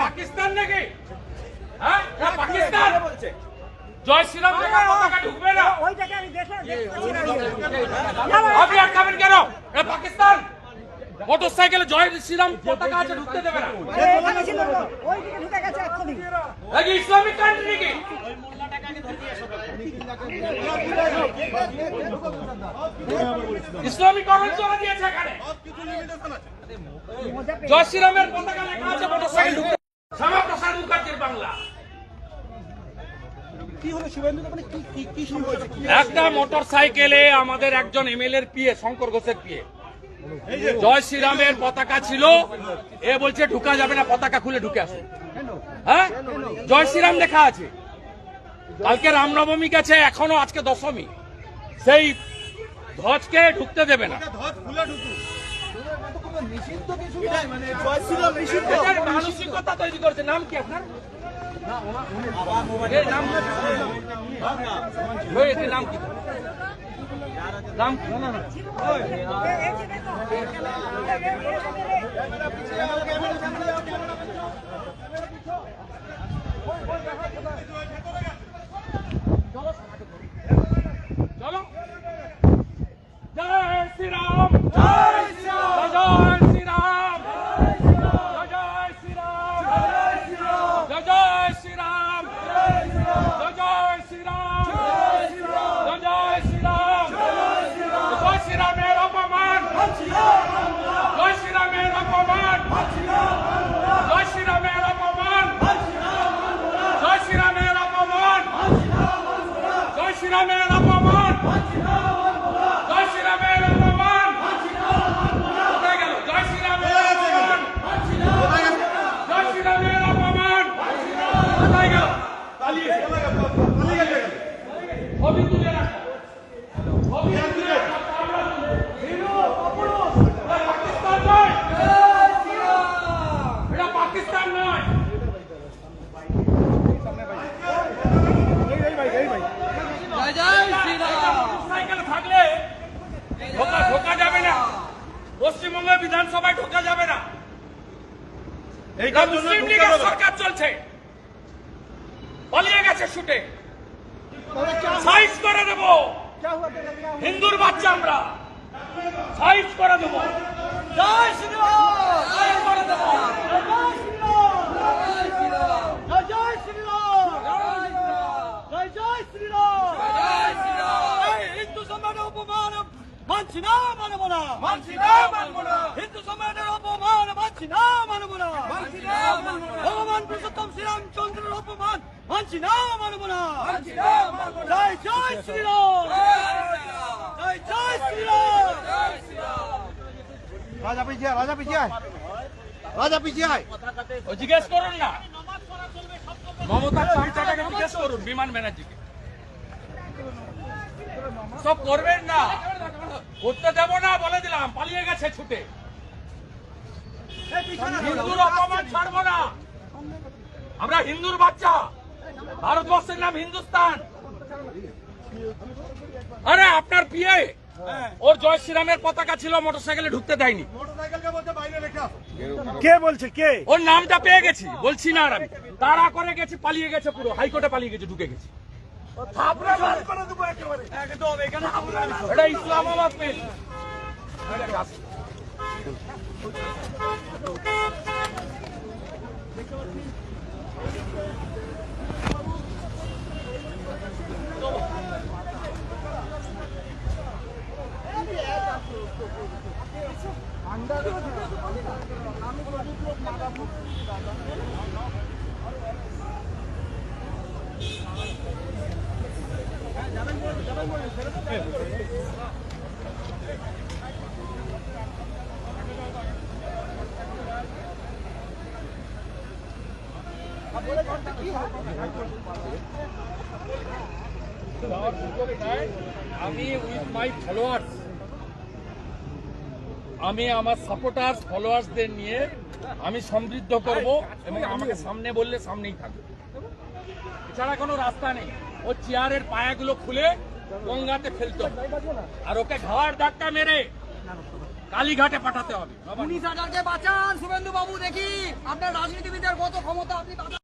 পাকিস্তান নাকি? হ্যাঁ পাকিস্তান বলছে জয় শ্রীরাম পতাকা ঢুকবে না। আপনি আটকাবেন কেন? পাকিস্তান মোটরসাইকেলে জয় শ্রীরাম পতাকা আছে, ঢুকতে দেবে না। ইসলামিক কান্ট্রি নাকি? ইসলামিক অঞ্চল দিয়েছে এখানে। জয় শ্রীরামের পতাকা লেখা আছে, মোটরসাইকেল ঢুকতে। শ্যামাপ্রসাদ মুখার্জির বাংলা। একটা মোটর সাইকেলে আমাদের একজন এমএলএ এর পিএ শঙ্কর ঘোষের পিএ জয় শ্রীরামের পতাকা ছিল, এ বলছে ঢুকা যাবে না, পতাকা খুলে ঢুকে আসুন। হ্যাঁ জয় শ্রীরাম লেখা আছে। কালকে রামনবমী গেছে, এখনো আজকে দশমী, সেই ধ্বজকে ঢুকতে দেবে না। মানসিকতা তৈরি করেছে। নাম কি আপনার? নাম কি? নাম কি? চলো জয় শ্রীরাম, জয় শ্রীরাম, জয় শ্রীরাম, জয় শ্রীরাম, জয় শ্রীরাম, জয় শ্রীরাম, জয় শ্রীরাম। জয় শ্রীরামের অপমান, জয় শ্রীরামের অপমান, জয় শ্রীরামের অপমান, জয় শ্রীরামের অপমান, জয় শ্রীরামের অপমান, জয় শ্রীরামের অপমান। কোথায় গেল? জয় শ্রীরামের অপমান, জয় শ্রীরামের অপমান। কোথায় গেল? ছবি তুলে রাখো, ছবি তুলে রাখো। পাকিস্তান নয়, এটা পাকিস্তান নয়। সাইকেলে থাকলে ঢোকা যাবে না, পশ্চিমবঙ্গের বিধানসভায় ঢোকা যাবে না। মুসলিম লীগের সরকার চলছে, পালিয়ে গেছে ছুটে। সাইজ করে দেব, হিন্দুর বাচ্চা আমরা, সাইজ করে দেব। জয় শ্রীরাম, সাইজ করে দেব। জয় শ্রীরাম, জয় শ্রীরাম, জয় শ্রীরাম, জয় শ্রীরাম। হিন্দু সমাজের অপমান মানছি না, মানব না, মানছি না, মানব না। হিন্দু সমাজের অপমান মানছি না, মানব না, মানছি না, মানব না। ভগবান পুরুষোত্তম শ্রীরামচন্দ্রের অপমান মানছি না, মানব না, মানছি না, মানব না। জয় জয় শ্রীরাম, জয় জয় শ্রীরাম, জয় শ্রীরাম। রাজা পিছিয়ে, রাজা পিছিয়ে, রাজা পিছিয়ে। ও জিজ্ঞেস করুন না, মমতা চামচাটাকে জিজ্ঞেস করুন, বিমান ব্যানার্জিকে। সব করবেন না, করতে দেব না, বলে দিলাম। পালিয়ে গেছে ছুটে। হিন্দুর অপমান ছাড়বো না। আমরা হিন্দুর বাচ্চা, ভারতবর্ষের নাম হিন্দুস্তান। আরে আপনার পিএ, ওর জয় শ্রীরামের পতাকা ছিল, মোটরসাইকেলে ঢুকতে দেয়নি। কে বলছে? কে? ওর নামটা পেয়ে গেছি, বলছি না আর আমি। তাড়া করে গেছি, পালিয়ে গেছে, পুরো হাইকোর্টে পালিয়ে গেছে, ঢুকে গেছে। এটা ইসলামাবাদ পেল। আমি উইথ মাই ফলোয়ার্স, আমি আমার সাপোর্টার্স ফলোয়ার্সদের নিয়ে আমি সমৃদ্ধ করব এবং আমাকে সামনে বললে সামনেই থাকবে। এছাড়া কোনো রাস্তা নেই। ও চেয়ারের পায়াগুলো খুলে গঙ্গাতে ফেলতে হবে, আর ওকে ঘাড় ধাক্কা মেরে কালীঘাটে পাঠাতে হবে। 19,000-কে বাঁচান শুভেন্দু বাবু, দেখি আপনার রাজনীতিবিদের কত ক্ষমতা আপনি বাঁচান।